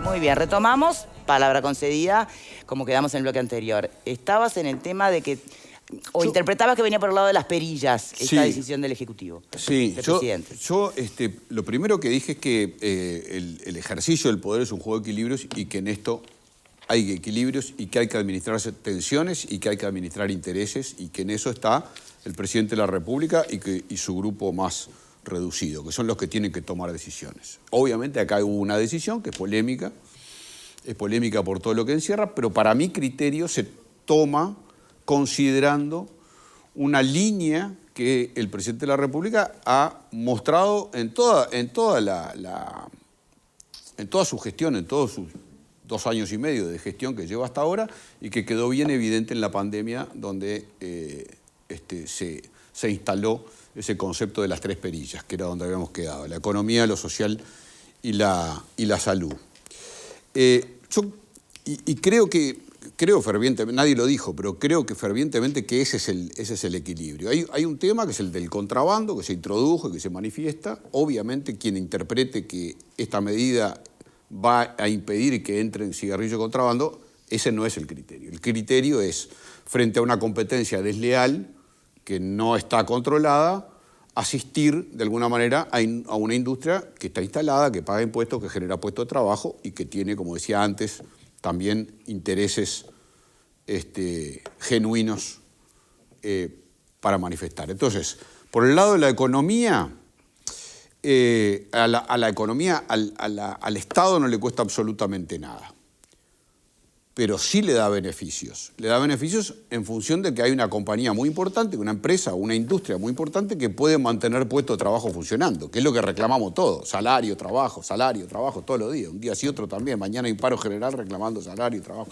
Muy bien, retomamos, palabra concedida, como quedamos en el bloque anterior. Estabas en el tema de que, interpretabas que venía por el lado de las perillas, esta decisión del Ejecutivo. Sí, del presidente. Lo primero que dije es que el ejercicio del poder es un juego de equilibrios y que en esto hay equilibrios y que hay que administrarse tensiones y que hay que administrar intereses y que en eso está el presidente de la República y su grupo más reducido, que son los que tienen que tomar decisiones. Obviamente acá hubo una decisión que es polémica por todo lo que encierra, pero para mi criterio se toma considerando una línea que el presidente de la República ha mostrado en toda su gestión, en todos sus 2 años y medio de gestión que lleva hasta ahora y que quedó bien evidente en la pandemia donde se instaló ese concepto de las 3 perillas, que era donde habíamos quedado, la economía, lo social y la salud. Creo fervientemente, nadie lo dijo, pero creo que fervientemente que ese es el equilibrio. Hay un tema que es el del contrabando, que se introdujo y que se manifiesta. Obviamente quien interprete que esta medida va a impedir que entren cigarrillos de contrabando, ese no es el criterio. El criterio es, frente a una competencia desleal que no está controlada, asistir de alguna manera a una industria que está instalada, que paga impuestos, que genera puestos de trabajo y que tiene, como decía antes, también intereses genuinos para manifestar. Entonces, por el lado de la economía, al Estado no le cuesta absolutamente nada, pero sí le da beneficios. Le da beneficios en función de que hay una compañía muy importante, una empresa, una industria muy importante que puede mantener puestos de trabajo funcionando, que es lo que reclamamos todos, salario, trabajo, todos los días, un día sí otro también, mañana hay paro general reclamando salario, trabajo.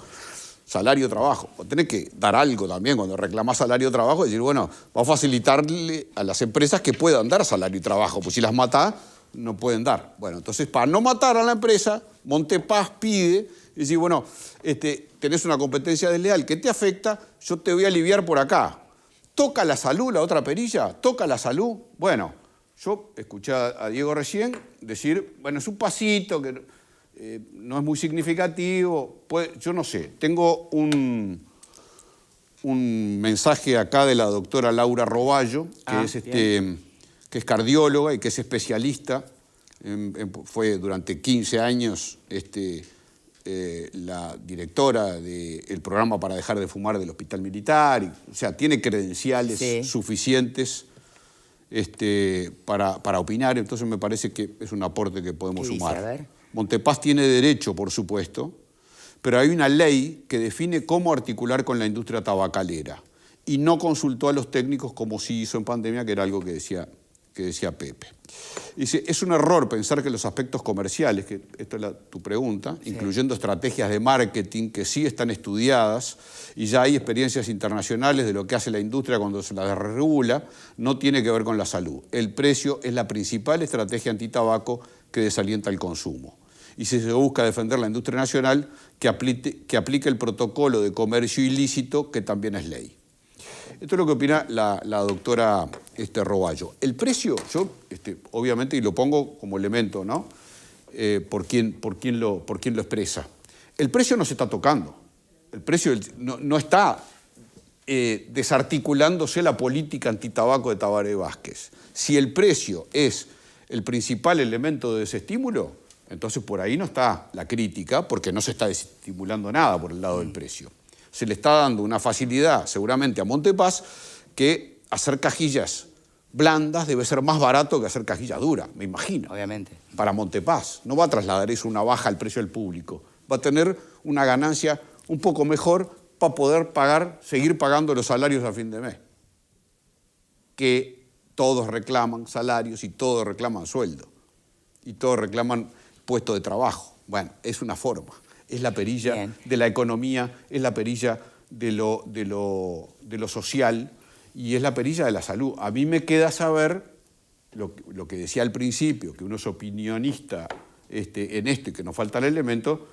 Vos tenés que dar algo también cuando reclamás salario, trabajo, decir, bueno, va a facilitarle a las empresas que puedan dar salario y trabajo, pues si las matás, no pueden dar. Bueno, entonces, para no matar a la empresa, Montepaz pide, y decir, bueno, tenés una competencia desleal que te afecta, yo te voy a aliviar por acá. ¿Toca la salud la otra perilla? ¿Toca la salud? Bueno, yo escuché a Diego recién decir, bueno, es un pasito que no es muy significativo. Yo no sé, tengo un mensaje acá de la doctora Laura Roballo, que es cardióloga y que es especialista, fue durante 15 años la directora del programa para dejar de fumar del Hospital Militar, o sea, tiene credenciales suficientes para opinar, entonces me parece que es un aporte que podemos sumar. A ver. Montepaz tiene derecho, por supuesto, pero hay una ley que define cómo articular con la industria tabacalera y no consultó a los técnicos como sí hizo en pandemia, que era algo que decía Pepe. Dice, es un error pensar que los aspectos comerciales, que esto es tu pregunta, incluyendo estrategias de marketing que sí están estudiadas y ya hay experiencias internacionales de lo que hace la industria cuando se la regula, no tiene que ver con la salud. El precio es la principal estrategia antitabaco que desalienta el consumo. Y si se busca defender la industria nacional, que aplique el protocolo de comercio ilícito, que también es ley. Esto es lo que opina la doctora Roballo. El precio, yo obviamente, y lo pongo como elemento, ¿no? Por quién lo expresa. El precio no se está tocando. El precio no está desarticulándose la política antitabaco de Tabaré Vázquez. Si el precio es el principal elemento de desestímulo, entonces por ahí no está la crítica, porque no se está desestimulando nada por el lado del precio. Se le está dando una facilidad seguramente a Montepaz que hacer cajillas blandas debe ser más barato que hacer cajillas duras, me imagino. Obviamente. Para Montepaz. No va a trasladar eso una baja al precio del público. Va a tener una ganancia un poco mejor para poder seguir pagando los salarios a fin de mes. Que todos reclaman salarios y todos reclaman sueldo. Y todos reclaman puestos de trabajo. Bueno, es una forma. Es la perilla de la economía, es la perilla de lo social y es la perilla de la salud. A mí me queda saber lo que decía al principio, que uno es opinionista que nos falta el elemento,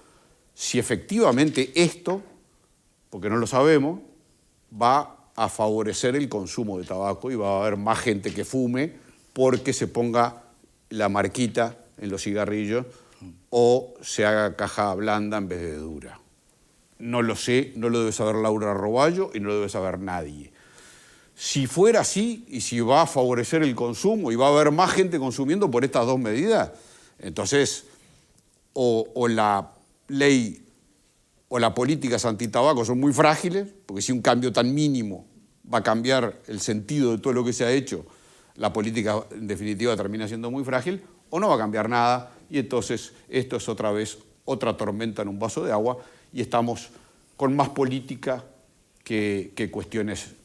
si efectivamente esto, porque no lo sabemos, va a favorecer el consumo de tabaco y va a haber más gente que fume porque se ponga la marquita en los cigarrillos o se haga caja blanda en vez de dura. No lo sé, no lo debe saber Laura Roballo y no lo debe saber nadie. Si fuera así y si va a favorecer el consumo y va a haber más gente consumiendo por estas dos medidas, entonces o la ley o la política antitabaco son muy frágiles, porque si un cambio tan mínimo va a cambiar el sentido de todo lo que se ha hecho, la política en definitiva termina siendo muy frágil, o no va a cambiar nada y entonces esto es otra vez otra tormenta en un vaso de agua y estamos con más política que cuestiones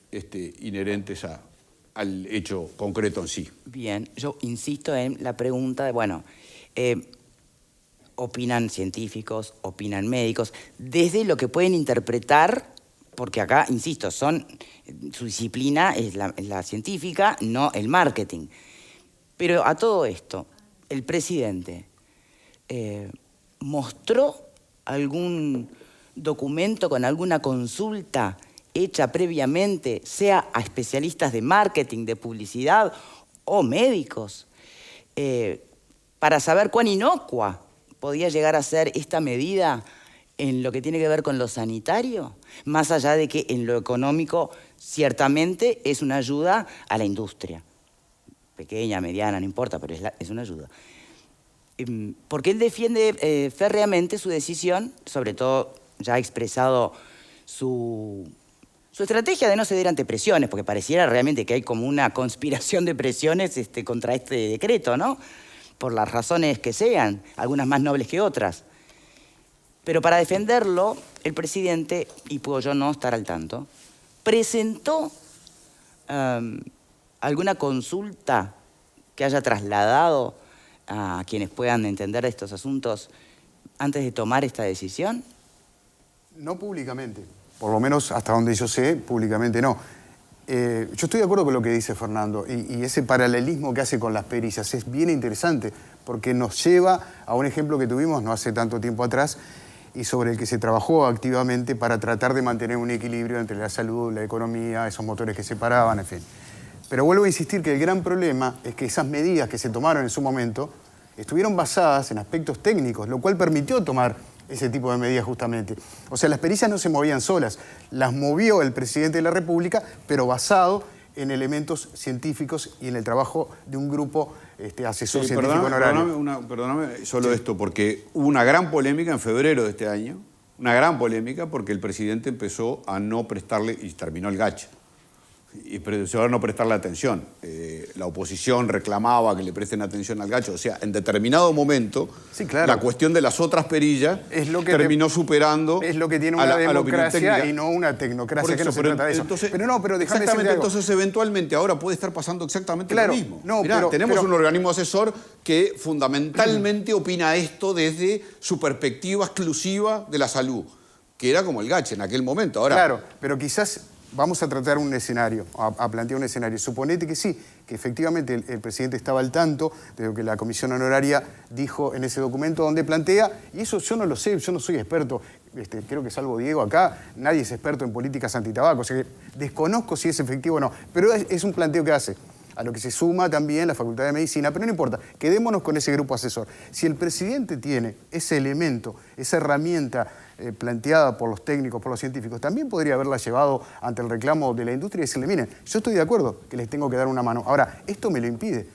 inherentes al hecho concreto en sí. Bien, yo insisto en la pregunta de, bueno, opinan científicos, opinan médicos, desde lo que pueden interpretar, porque acá, insisto, su disciplina es la científica, no el marketing. Pero a todo esto, el presidente mostró algún documento con alguna consulta hecha previamente, sea a especialistas de marketing, de publicidad o médicos, para saber cuán inocua podía llegar a ser esta medida en lo que tiene que ver con lo sanitario, más allá de que en lo económico ciertamente es una ayuda a la industria. Pequeña, mediana, no importa, pero es una ayuda. Porque él defiende férreamente su decisión, sobre todo ya ha expresado su estrategia de no ceder ante presiones, porque pareciera realmente que hay como una conspiración de presiones contra este decreto, ¿no? Por las razones que sean, algunas más nobles que otras. Pero para defenderlo, el presidente, y puedo yo no estar al tanto, presentó alguna consulta que haya trasladado a quienes puedan entender de estos asuntos antes de tomar esta decisión. No públicamente, por lo menos hasta donde yo sé, públicamente no. Yo estoy de acuerdo con lo que dice Fernando y ese paralelismo que hace con las pericias es bien interesante porque nos lleva a un ejemplo que tuvimos no hace tanto tiempo atrás y sobre el que se trabajó activamente para tratar de mantener un equilibrio entre la salud, la economía, esos motores que separaban, en fin. Pero vuelvo a insistir que el gran problema es que esas medidas que se tomaron en su momento estuvieron basadas en aspectos técnicos, lo cual permitió tomar ese tipo de medidas justamente. O sea, las pericias no se movían solas, las movió el presidente de la República, pero basado en elementos científicos y en el trabajo de un grupo asesor científico honorario. Perdóname solo esto, porque hubo una gran polémica en febrero de este año, una gran polémica porque el presidente empezó a no prestarle, y terminó el gache, y empezó a no prestarle atención. La oposición reclamaba que le presten atención al gacho. O sea, en determinado momento, sí, claro, la cuestión de las otras perillas es lo que terminó superando. Es lo que tiene una democracia y no una tecnocracia, que no se trata de eso. Entonces, pero déjame exactamente, entonces eventualmente ahora puede estar pasando exactamente lo mismo. No, Mirá, tenemos un organismo asesor que fundamentalmente opina esto desde su perspectiva exclusiva de la salud, que era como el gache en aquel momento. Ahora, claro, pero quizás vamos a tratar un escenario, a plantear un escenario. Suponete que sí, que efectivamente el presidente estaba al tanto de lo que la comisión honoraria dijo en ese documento donde plantea, y eso yo no lo sé, yo no soy experto, creo que salvo Diego acá, nadie es experto en políticas antitabaco, o sea que desconozco si es efectivo o no, pero es un planteo que hace, a lo que se suma también la Facultad de Medicina, pero no importa, quedémonos con ese grupo asesor. Si el presidente tiene ese elemento, esa herramienta planteada por los técnicos, por los científicos, también podría haberla llevado ante el reclamo de la industria y decirle, miren, yo estoy de acuerdo que les tengo que dar una mano. Ahora, esto me lo impide,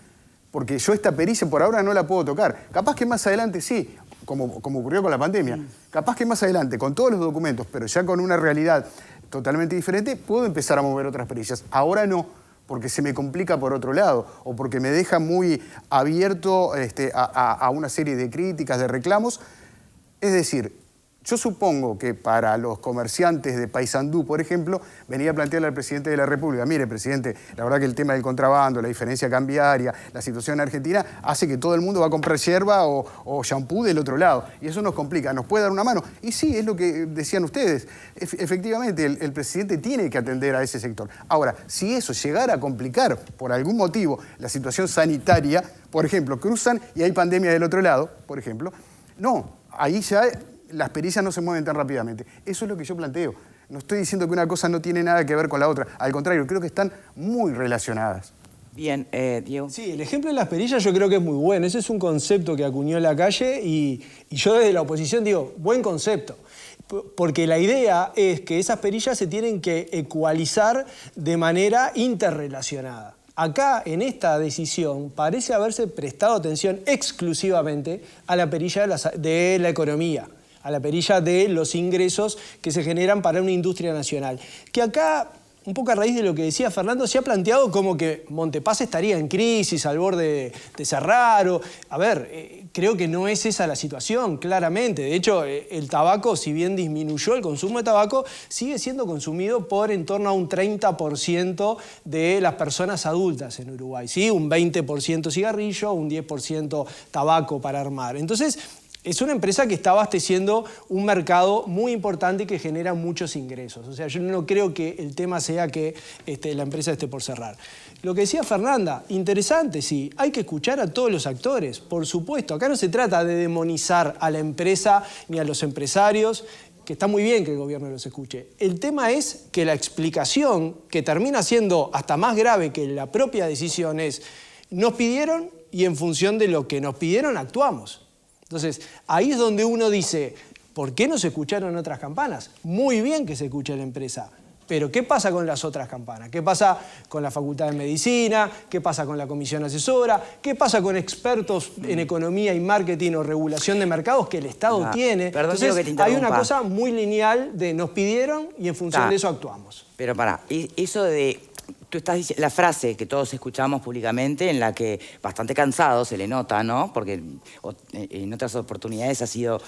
porque yo esta pericia por ahora no la puedo tocar. Capaz que más adelante sí, como ocurrió con la pandemia, capaz que más adelante, con todos los documentos, pero ya con una realidad totalmente diferente, puedo empezar a mover otras pericias. Ahora no, porque se me complica por otro lado, o porque me deja muy abierto a una serie de críticas, de reclamos. Es decir, yo supongo que para los comerciantes de Paysandú, por ejemplo, venía a plantearle al presidente de la República, mire, presidente, la verdad que el tema del contrabando, la diferencia cambiaria, la situación en Argentina, hace que todo el mundo va a comprar yerba o shampoo del otro lado. Y eso nos complica, ¿nos puede dar una mano? Y sí, es lo que decían ustedes. Efectivamente, el presidente tiene que atender a ese sector. Ahora, si eso llegara a complicar, por algún motivo, la situación sanitaria, por ejemplo, cruzan y hay pandemia del otro lado, por ejemplo, no, ahí ya las pericias no se mueven tan rápidamente. Eso es lo que yo planteo. No estoy diciendo que una cosa no tiene nada que ver con la otra. Al contrario, creo que están muy relacionadas. Bien, Diego. Sí, el ejemplo de las perillas yo creo que es muy bueno. Ese es un concepto que acuñó Lacalle y yo desde la oposición digo, buen concepto. Porque la idea es que esas perillas se tienen que ecualizar de manera interrelacionada. Acá, en esta decisión, parece haberse prestado atención exclusivamente a la perilla de la economía, a la perilla de los ingresos que se generan para una industria nacional. Que acá, un poco a raíz de lo que decía Fernando, se ha planteado como que Montepás estaría en crisis, al borde de cerrar. A ver, creo que no es esa la situación, claramente. De hecho, el tabaco, si bien disminuyó el consumo de tabaco, sigue siendo consumido por en torno a un 30% de las personas adultas en Uruguay, ¿sí? Un 20% cigarrillo, un 10% tabaco para armar. Entonces, es una empresa que está abasteciendo un mercado muy importante y que genera muchos ingresos. O sea, yo no creo que el tema sea que la empresa esté por cerrar. Lo que decía Fernanda, interesante, sí. Hay que escuchar a todos los actores, por supuesto. Acá no se trata de demonizar a la empresa ni a los empresarios, que está muy bien que el gobierno los escuche. El tema es que la explicación, que termina siendo hasta más grave que la propia decisión, es: nos pidieron y en función de lo que nos pidieron actuamos. Entonces, ahí es donde uno dice, ¿por qué no se escucharon otras campanas? Muy bien que se escuche la empresa, pero ¿qué pasa con las otras campanas? ¿Qué pasa con la Facultad de Medicina? ¿Qué pasa con la Comisión Asesora? ¿Qué pasa con expertos en economía y marketing o regulación de mercados que el Estado tiene? Perdón, entonces, que te interrumpa. hay una cosa muy lineal de nos pidieron y en función de eso actuamos. Pero pará, eso de... Tú estás diciendo la frase que todos escuchamos públicamente, en la que bastante cansado se le nota, ¿no? Porque en otras oportunidades ha sido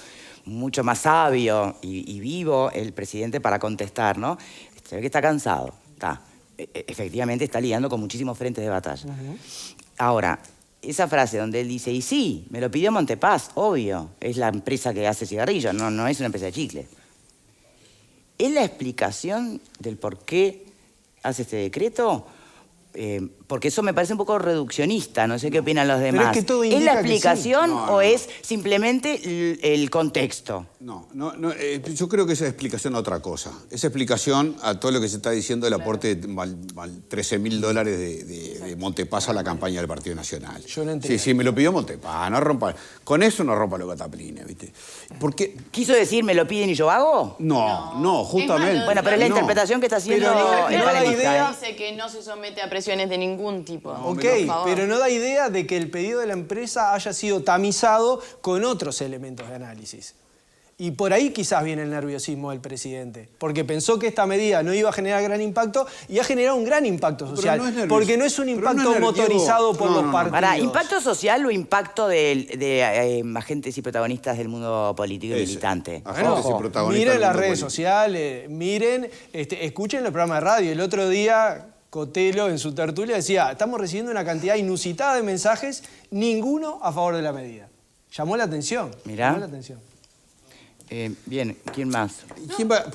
mucho más sabio y vivo el presidente para contestar, ¿no? Se ve que está cansado, está. Efectivamente está lidiando con muchísimos frentes de batalla. Ahora, esa frase donde él dice, y sí, me lo pidió Montepás, obvio, es la empresa que hace cigarrillos, no es una empresa de chicle. ¿Es la explicación del por qué hace este decreto? Porque eso me parece un poco reduccionista, no sé qué opinan los demás. Pero es que todo indica ¿Es la que explicación sí? o es simplemente el contexto? No, yo creo que esa es explicación a otra cosa. Esa explicación a todo lo que se está diciendo del aporte de $13.000 de Montepás a la campaña del Partido Nacional. Yo no entiendo. Sí, me lo pidió Montepás, no rompa. Con eso no rompa los cataplines, ¿viste? Porque... ¿Quiso decir me lo piden y yo hago? No, justamente. Bueno, pero es la interpretación que está haciendo el panelista. Dice que no se somete a presiones de ningún tipo. Ok, pero no da idea de que el pedido de la empresa haya sido tamizado con otros elementos de análisis. Y por ahí quizás viene el nerviosismo del presidente, porque pensó que esta medida no iba a generar gran impacto y ha generado un gran impacto social, porque no es un impacto motorizado por los partidos. Para, ¿impacto social o impacto de agentes y protagonistas del mundo político y militante? Agentes y protagonistas miren del las mundo redes político. sociales, miren, escuchen el programa de radio. El otro día Cotelo en su tertulia decía, estamos recibiendo una cantidad inusitada de mensajes, ninguno a favor de la medida. Llamó la atención. Mirá. Llamó la atención. Bien, ¿quién más? ¿Quién va?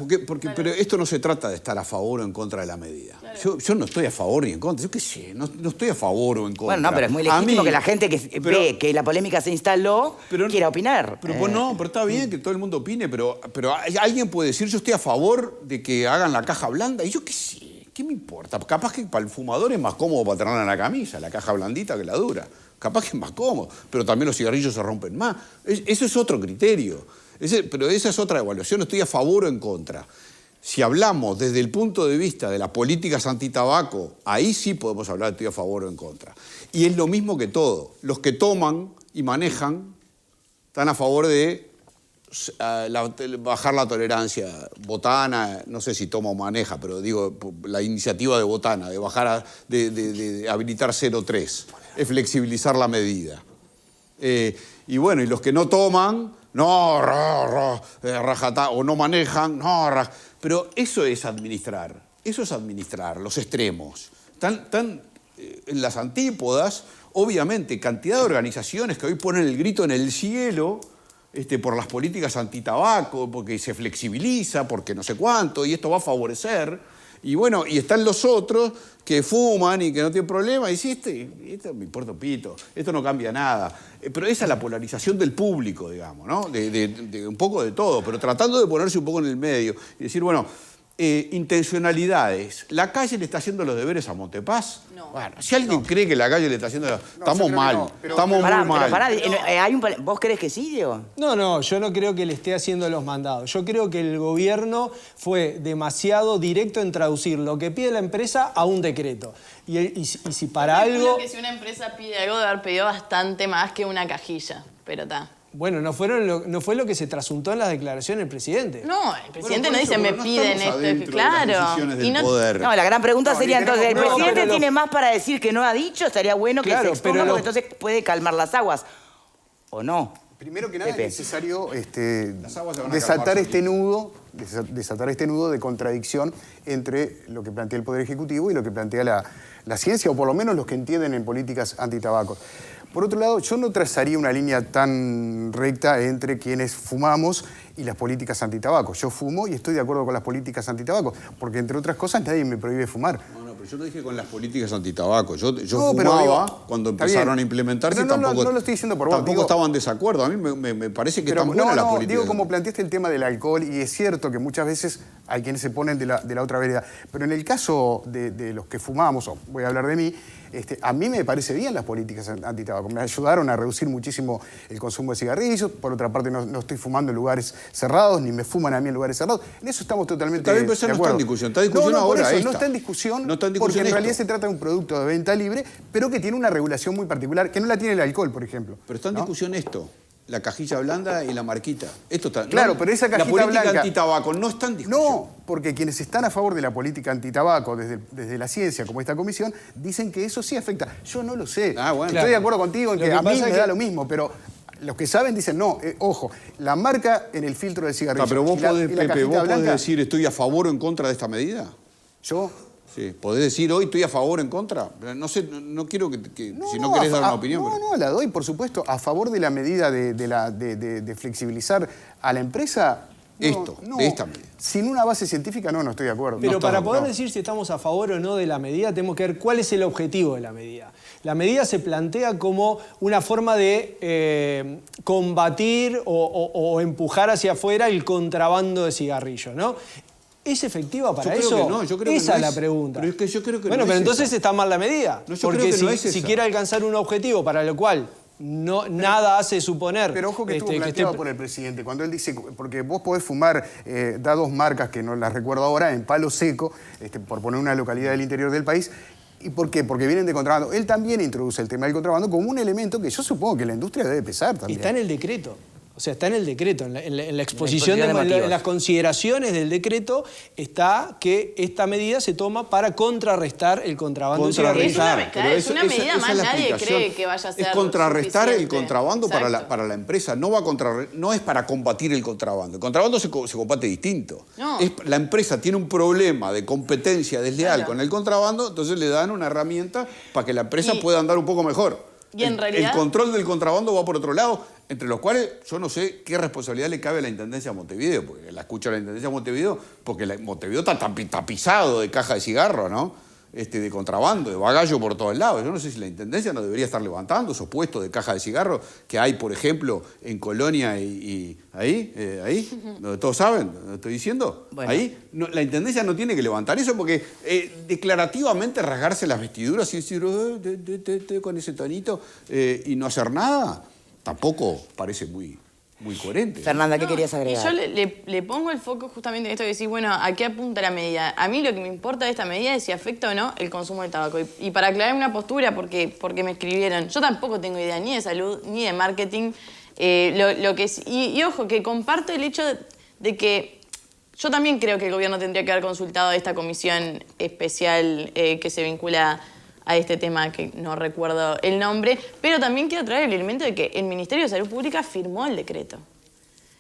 Pero esto no se trata de estar a favor o en contra de la medida. Yo no estoy a favor ni en contra. Yo qué sé, no estoy a favor o en contra. Bueno, no, pero es muy legítimo que la gente que ve que la polémica se instaló quiera opinar. Pero está bien que todo el mundo opine, pero alguien puede decir, yo estoy a favor de que hagan la caja blanda. Y yo qué sé, ¿qué me importa? Capaz que para el fumador es más cómodo para tenerla en la camisa, la caja blandita que la dura. Capaz que es más cómodo, pero también los cigarrillos se rompen más. Eso es otro criterio. Pero esa es otra evaluación, no estoy a favor o en contra. Si hablamos desde el punto de vista de las políticas antitabaco, ahí sí podemos hablar de estoy a favor o en contra. Y es lo mismo que todo. Los que toman y manejan están a favor de bajar la tolerancia. Botana, no sé si toma o maneja, pero digo, la iniciativa de Botana, de bajar, de habilitar 0,3, es flexibilizar la medida. Y bueno, y los que no toman... No, rajatá, o no manejan, pero eso es administrar los extremos. Están en las antípodas, obviamente, cantidad de organizaciones que hoy ponen el grito en el cielo por las políticas antitabaco, porque se flexibiliza, porque no sé cuánto, y esto va a favorecer. Y bueno, y están los otros que fuman y que no tienen problema, y sí, esto me importa un pito, esto no cambia nada. Pero esa es la polarización del público, digamos, ¿no? De un poco de todo, pero tratando de ponerse un poco en el medio y decir, bueno, intencionalidades. ¿La calle le está haciendo los deberes a Montepaz? No. Bueno, si alguien cree que la calle le está haciendo... estamos mal, estamos Pará, muy mal. pero pará, ¿vos crees que sí, Diego? No, yo no creo que le esté haciendo los mandados. Yo creo que el gobierno fue demasiado directo en traducir lo que pide la empresa a un decreto. Y si para algo... Calculo que si una empresa pide algo, debe haber pedido bastante más que una cajilla, pero está. Bueno, no fue lo que se trasuntó en las declaraciones del presidente. No, el presidente Bueno, no dice, me no piden estamos adentro esto. de Claro. las decisiones del Y no, poder. No, la gran pregunta sería entonces, ¿el presidente pero tiene más para decir que no ha dicho? Estaría bueno que Claro, se exponga, pero porque entonces puede calmar las aguas. ¿O no? Primero que nada Pepe. es necesario Las aguas se van a desatar calmar este nudo de contradicción entre lo que plantea el Poder Ejecutivo y lo que plantea la ciencia, o por lo menos los que entienden en políticas antitabaco. Por otro lado, yo no trazaría una línea tan recta entre quienes fumamos y las políticas antitabaco. Yo fumo y estoy de acuerdo con las políticas antitabaco, porque entre otras cosas nadie me prohíbe fumar. No, pero yo no dije con las políticas antitabaco. Yo No, pero fumaba digo, cuando está empezaron bien. a implementarse y Pero tampoco, no lo estoy diciendo por vos, tampoco digo- estaban en desacuerdo. A mí me parece que Pero están buenas las políticas. digo, como planteaste el tema del alcohol, y es cierto que muchas veces hay quienes se ponen de la otra vereda, pero en el caso de los que fumamos, o voy a hablar de mí, a mí me parece bien las políticas antitabaco. Me ayudaron a reducir muchísimo el consumo de cigarrillos. Por otra parte, no estoy fumando en lugares cerrados, ni me fuman a mí en lugares cerrados. En eso estamos totalmente Está bien, pero eso de no está acuerdo. en discusión. Está en discusión por ahora eso, esta. no está en discusión, No está en porque discusión en realidad esto. se trata de un producto de venta libre, pero que tiene una regulación muy particular, que no la tiene el alcohol, por ejemplo. Pero está en ¿no? discusión esto. La cajilla blanda y la marquita. Esto está... Claro, pero esa cajita La política blanca- antitabaco no está en discusión. No, porque quienes están a favor de la política antitabaco desde la ciencia, como esta comisión, dicen que eso sí afecta. Yo no lo sé. Ah, bueno. Estoy de acuerdo contigo en Lo que que a mí pasa me es da que- lo mismo, pero los que saben dicen, no, ojo, la marca en el filtro del cigarrillo. Ah, pero vos y la- podés, y la Pepe, cajita vos podés blanca, decir estoy a favor o en contra de esta medida. Yo... Sí. ¿Podés decir hoy estoy a favor o en contra? No sé, no quiero que si no querés dar una opinión. pero- No, la doy, por supuesto, a favor de la medida de flexibilizar a la empresa. Esto, de esta medida. Sin una base científica, no estoy de acuerdo. Pero No, para no. poder decir si estamos a favor o no de la medida, tenemos que ver cuál es el objetivo de la medida. La medida se plantea como una forma de combatir o empujar hacia afuera el contrabando de cigarrillos, ¿no? ¿Es efectiva para Yo creo eso? que no, yo creo que esa no es la es. pregunta. Pero es que yo creo que bueno, no pero es entonces esa. está mal la medida. No, yo porque creo que si, no es si esa. quiere alcanzar un objetivo para lo cual nada hace suponer... Pero ojo que estuvo que planteado esté- por el presidente, cuando él dice, porque vos podés fumar, da dos marcas que no las recuerdo ahora, en Palo Seco, por poner una localidad del interior del país. ¿Y por qué? Porque vienen de contrabando. Él también introduce el tema del contrabando como un elemento que yo supongo que la industria debe pesar también. Está en el decreto. O sea, está en el decreto, en la exposición, de motivos. en las consideraciones del decreto está que esta medida se toma para contrarrestar el contrabando de cigarrillos. Es una medida más, nadie cree que vaya a ser Es contrarrestar el suficiente. contrabando Exacto. para la empresa. No es para combatir el contrabando. El contrabando se combate distinto. No. La empresa tiene un problema de competencia desleal Claro. con el contrabando, entonces le dan una herramienta para que la empresa Y- pueda andar un poco mejor. y en realidad- el control del contrabando va por otro lado, entre los cuales yo no sé qué responsabilidad le cabe a la Intendencia de Montevideo, porque la escucho a la Intendencia de Montevideo, porque Montevideo está tapizado de caja de cigarro, ¿no? De contrabando, de bagallo por todos lados. Yo no sé si la Intendencia no debería estar levantando esos puestos de caja de cigarro que hay, por ejemplo, en Colonia y ahí, donde todos saben, ¿lo estoy diciendo? Bueno. Ahí. No, la Intendencia no tiene que levantar eso porque declarativamente rasgarse las vestiduras y decir con ese tonito y no hacer nada, tampoco parece muy coherente. Fernanda, ¿qué No, querías y agregar? yo le pongo el foco justamente en esto de decir, bueno, ¿a qué apunta la medida? A mí lo que me importa de esta medida es si afecta o no el consumo de tabaco. Y para aclarar una postura, porque me escribieron, yo tampoco tengo idea ni de salud ni de marketing. Y ojo, que comparto el hecho de que yo también creo que el gobierno tendría que haber consultado a esta comisión especial que se vincula a este tema, que no recuerdo el nombre, pero también quiero traer el elemento de que el Ministerio de Salud Pública firmó el decreto.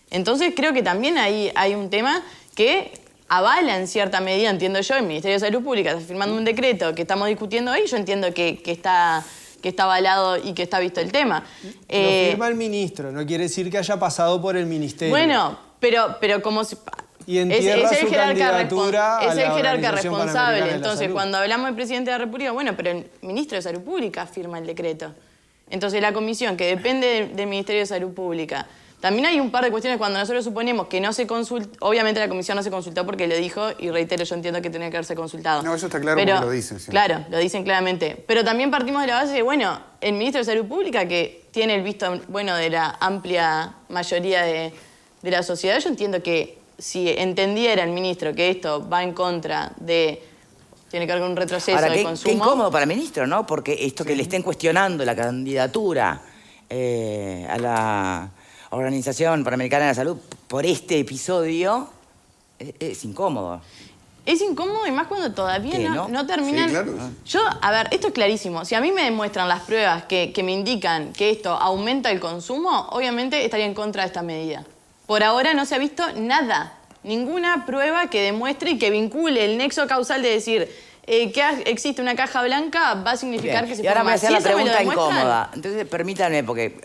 Entonces creo que también ahí hay un tema que avala en cierta medida, entiendo yo, el Ministerio de Salud Pública está firmando un decreto que estamos discutiendo hoy, yo entiendo que está avalado y que está visto el tema. Lo firma el ministro, no quiere decir que haya pasado por el ministerio. Bueno, pero como si... Y entierra es el su jerarca candidatura a es el la jerarca Organización responsable. Panamericana de la Entonces, Salud. cuando hablamos del presidente de la República, bueno, pero el ministro de Salud Pública firma el decreto. Entonces, la comisión, que depende del Ministerio de Salud Pública, También hay un par de cuestiones cuando nosotros suponemos que no se consulta, obviamente la comisión no se consultó porque lo dijo, y reitero, yo entiendo que tenía que haberse consultado. No, eso está claro porque lo dicen. Sí. Claro, lo dicen claramente. Pero también partimos de la base de, bueno, el ministro de Salud Pública, que tiene el visto bueno de la amplia mayoría de la sociedad, yo entiendo que si entendiera el ministro que esto va en contra de... Tiene que ver con un retroceso Ahora, del consumo. qué incómodo para el ministro, ¿no? Porque esto que le estén cuestionando la candidatura a la Organización Panamericana de la Salud por este episodio es incómodo. Es incómodo y más cuando todavía no terminan... Sí, claro. Yo, a ver, esto es clarísimo. Si a mí me demuestran las pruebas que me indican que esto aumenta el consumo, obviamente estaría en contra de esta medida. Por ahora no se ha visto nada. Ninguna prueba que demuestre y que vincule el nexo causal de decir que existe una caja blanca va a significar que se Y ahora me voy a hacer la pregunta demuestran... incómoda. Entonces, permítanme, porque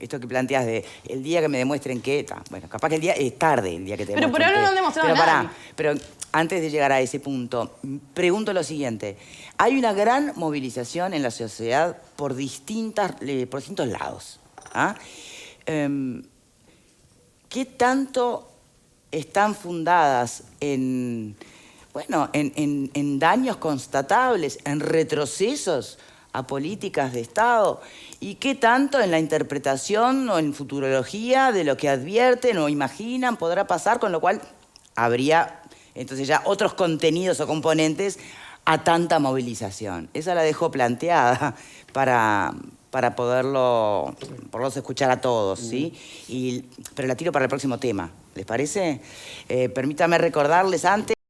esto que planteas de el día que me demuestren que... Bueno, capaz que el día es tarde el día que te Pero por ahora no han demostrado pero nada. Pero antes de llegar a ese punto, pregunto lo siguiente. Hay una gran movilización en la sociedad por distintos lados. ¿Ah? ¿Qué tanto están fundadas en daños constatables, en retrocesos a políticas de Estado? ¿Y qué tanto en la interpretación o en futurología de lo que advierten o imaginan podrá pasar? Con lo cual habría entonces ya otros contenidos o componentes a tanta movilización. Esa la dejo planteada para poderlos escuchar a todos, ¿sí? Pero la tiro para el próximo tema, ¿les parece? Permítame recordarles antes...